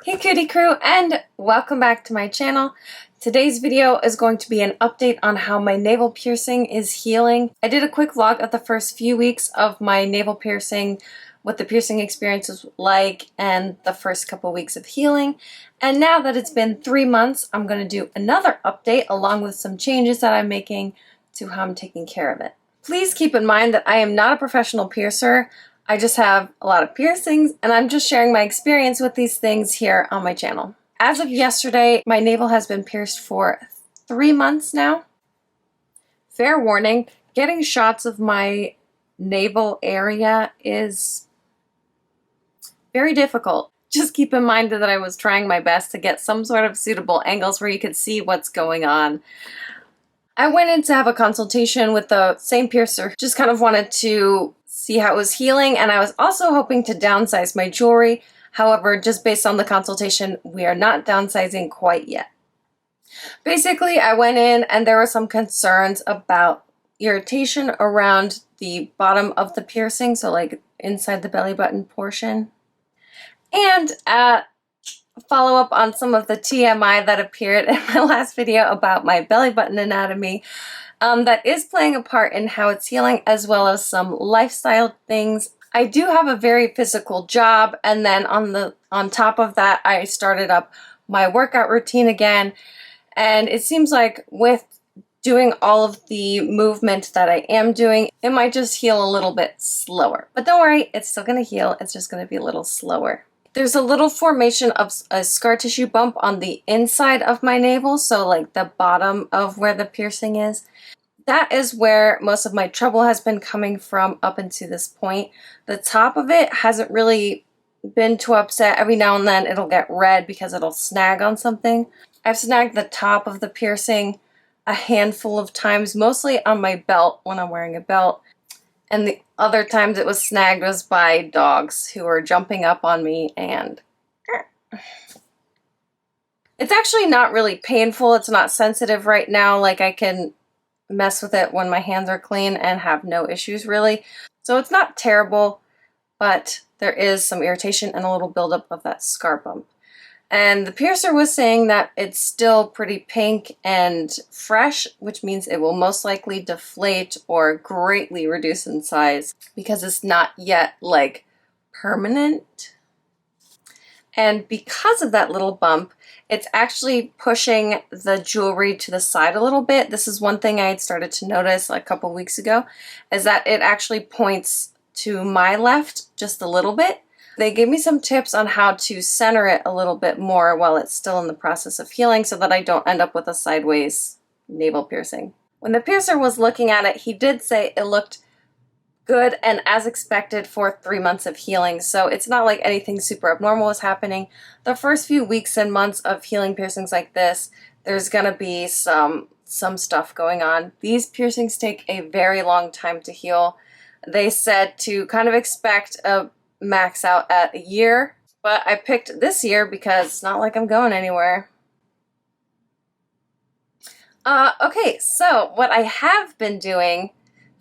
Hey Cootie Crew, and welcome back to my channel. Today's video is going to be an update on how my navel piercing is healing. I did a quick vlog of the first few weeks of my navel piercing, what the piercing experience was like, and the first couple weeks of healing. And now that it's been 3 months, I'm going to do another update along with some changes that I'm making to how I'm taking care of it. Please keep in mind that I am not a professional piercer. I just have a lot of piercings, and I'm just sharing my experience with these things here on my channel. As of yesterday, my navel has been pierced for 3 months now. Fair warning, getting shots of my navel area is very difficult. Just keep in mind that I was trying my best to get some sort of suitable angles where you could see what's going on. I went in to have a consultation with the same piercer, just kind of wanted to see how it was healing, and I was also hoping to downsize my jewelry. However, just based on the consultation, we are not downsizing quite yet. Basically, I went in and there were some concerns about irritation around the bottom of the piercing, so like inside the belly button portion. And follow up on some of the TMI that appeared in my last video about my belly button anatomy. That is playing a part in how it's healing, as well as some lifestyle things. I do have a very physical job, and then on top of that, I started up my workout routine again, and it seems like with doing all of the movement that I am doing, it might just heal a little bit slower. But don't worry, it's still going to heal, it's just going to be a little slower. There's a little formation of a scar tissue bump on the inside of my navel, so like the bottom of where the piercing is. That is where most of my trouble has been coming from up until this point. The top of it hasn't really been too upset. Every now and then it'll get red because it'll snag on something. I've snagged the top of the piercing a handful of times, mostly on my belt when I'm wearing a belt. And the other times it was snagged was by dogs who were jumping up on me, and it's actually not really painful. It's not sensitive right now. Like, I can mess with it when my hands are clean and have no issues really. So it's not terrible, but there is some irritation and a little buildup of that scar bump. And the piercer was saying that it's still pretty pink and fresh, which means it will most likely deflate or greatly reduce in size because it's not yet like permanent. And because of that little bump, it's actually pushing the jewelry to the side a little bit. This is one thing I had started to notice like a couple weeks ago, is that it actually points to my left just a little bit. They gave me some tips on how to center it a little bit more while it's still in the process of healing so that I don't end up with a sideways navel piercing. When the piercer was looking at it, he did say it looked good and as expected for 3 months of healing, so it's not like anything super abnormal is happening. The first few weeks and months of healing piercings like this, there's gonna be some stuff going on. These piercings take a very long time to heal. They said to kind of expect a max out at a year, but I picked this year because it's not like I'm going anywhere. Okay, so what I have been doing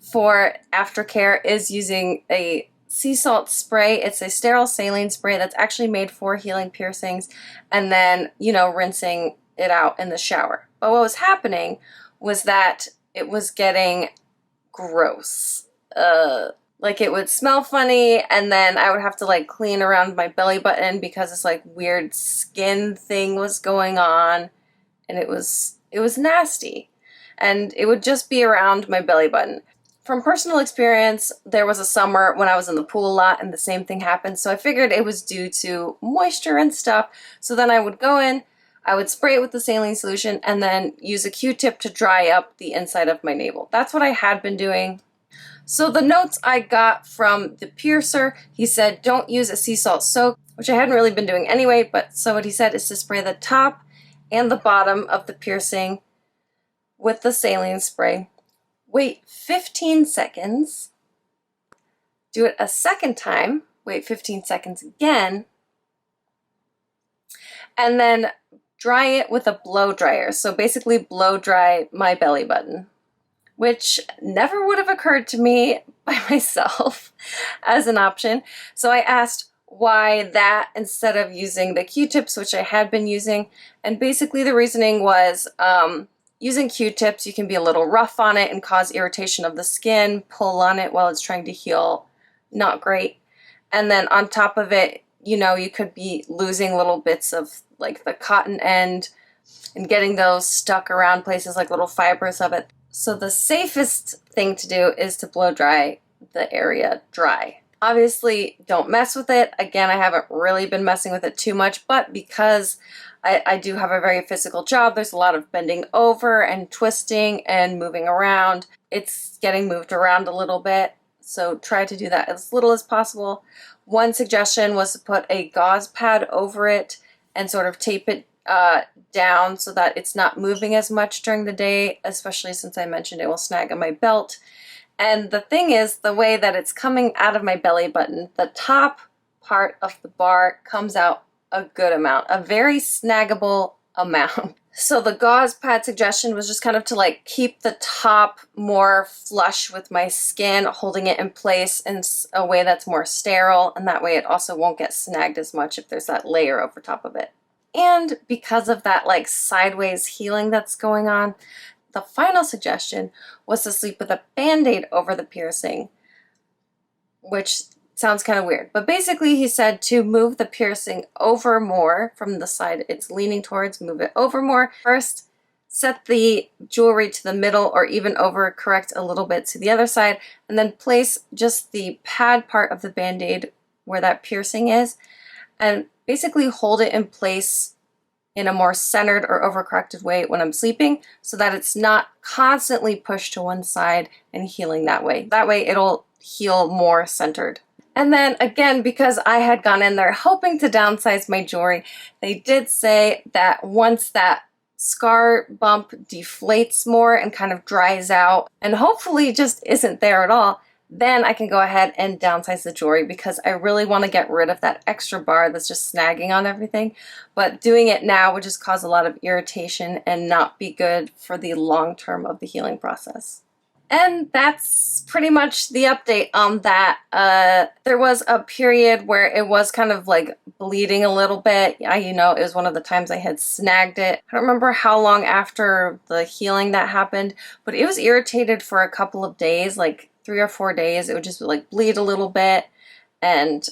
for Aftercare is using a sea salt spray. It's a sterile saline spray that's actually made for healing piercings, and then, you know, rinsing it out in the shower. But what was happening was that it was getting gross. Like, it would smell funny, and then I would have to like clean around my belly button because this like weird skin thing was going on, and it was nasty. And it would just be around my belly button. From personal experience, there was a summer when I was in the pool a lot and the same thing happened, so I figured it was due to moisture and stuff. So then I would go in, I would spray it with the saline solution, and then use a Q-tip to dry up the inside of my navel. That's what I had been doing. So the notes I got from the piercer, he said don't use a sea salt soak, which I hadn't really been doing anyway, but so what he said is to spray the top and the bottom of the piercing with the saline spray. Wait 15 seconds, do it a second time, wait 15 seconds again, and then dry it with a blow dryer. So basically blow dry my belly button, which never would have occurred to me by myself as an option. So I asked, why that instead of using the Q-tips, which I had been using. And basically the reasoning was using Q-tips, you can be a little rough on it and cause irritation of the skin, pull on it while it's trying to heal, not great. And then on top of it, you know, you could be losing little bits of like the cotton end and getting those stuck around places like little fibers of it. So the safest thing to do is to blow dry the area dry. Obviously, don't mess with it. Again, I haven't really been messing with it too much, but because I do have a very physical job, there's a lot of bending over and twisting and moving around. It's getting moved around a little bit, so try to do that as little as possible. One suggestion was to put a gauze pad over it and sort of tape it down so that it's not moving as much during the day, especially since I mentioned it will snag on my belt. And the thing is, the way that it's coming out of my belly button, the top part of the bar comes out a good amount, a very snaggable amount. So the gauze pad suggestion was just kind of to like keep the top more flush with my skin, holding it in place in a way that's more sterile, and that way it also won't get snagged as much if there's that layer over top of it. And because of that like sideways healing that's going on, the final suggestion was to sleep with a band-aid over the piercing, which sounds kind of weird. But basically he said to move the piercing over more from the side it's leaning towards, move it over more. First, set the jewelry to the middle or even over correct a little bit to the other side, and then place just the pad part of the band-aid where that piercing is, and basically hold it in place in a more centered or overcorrected way when I'm sleeping so that it's not constantly pushed to one side and healing that way. That way it'll heal more centered. And then again, because I had gone in there hoping to downsize my jewelry, they did say that once that scar bump deflates more and kind of dries out and hopefully just isn't there at all, then I can go ahead and downsize the jewelry because I really want to get rid of that extra bar that's just snagging on everything. But doing it now would just cause a lot of irritation and not be good for the long term of the healing process. And that's pretty much the update on that. There was a period where it was kind of like bleeding a little bit. You know, it was one of the times I had snagged it. I don't remember how long after the healing that happened, but it was irritated for a couple of days, like 3 or 4 days. It would just like bleed a little bit, and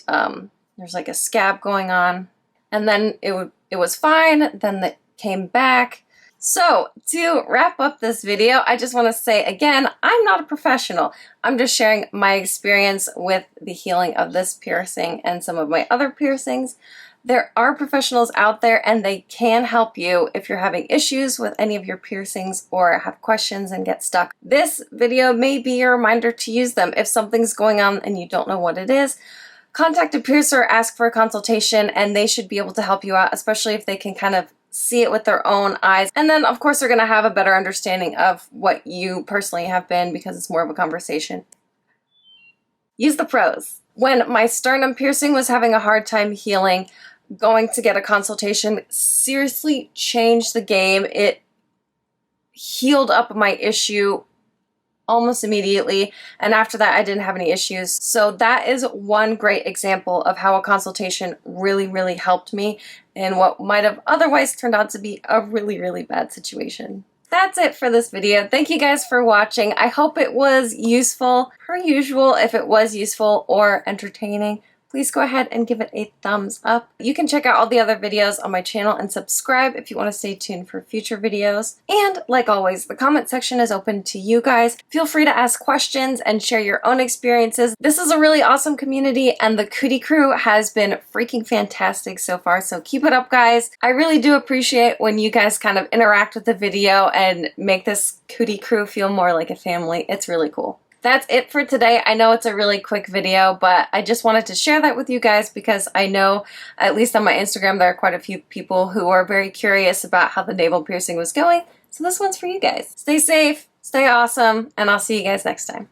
there's like a scab going on. And then it was fine. Then it came back. So to wrap up this video, I just want to say again, I'm not a professional. I'm just sharing my experience with the healing of this piercing and some of my other piercings. There are professionals out there and they can help you if you're having issues with any of your piercings or have questions and get stuck. This video may be a reminder to use them. If something's going on and you don't know what it is, contact a piercer, ask for a consultation, and they should be able to help you out, especially if they can kind of see it with their own eyes. And then of course they're going to have a better understanding of what you personally have been because it's more of a conversation. Use the pros. When my sternum piercing was having a hard time healing, going to get a consultation seriously changed the game. It healed up my issue almost immediately, and after that I didn't have any issues. So that is one great example of how a consultation really helped me in what might have otherwise turned out to be a really bad situation. That's it for this video. Thank you guys for watching. I hope it was useful. Per usual, if it was useful or entertaining, please go ahead and give it a thumbs up. You can check out all the other videos on my channel and subscribe if you want to stay tuned for future videos. And like always, the comment section is open to you guys. Feel free to ask questions and share your own experiences. This is a really awesome community and the Kootie crew has been freaking fantastic so far, so keep it up, guys. I really do appreciate when you guys kind of interact with the video and make this Kootie crew feel more like a family. It's really cool. That's it for today. I know it's a really quick video, but I just wanted to share that with you guys because I know, at least on my Instagram, there are quite a few people who are very curious about how the navel piercing was going. So this one's for you guys. Stay safe, stay awesome, and I'll see you guys next time.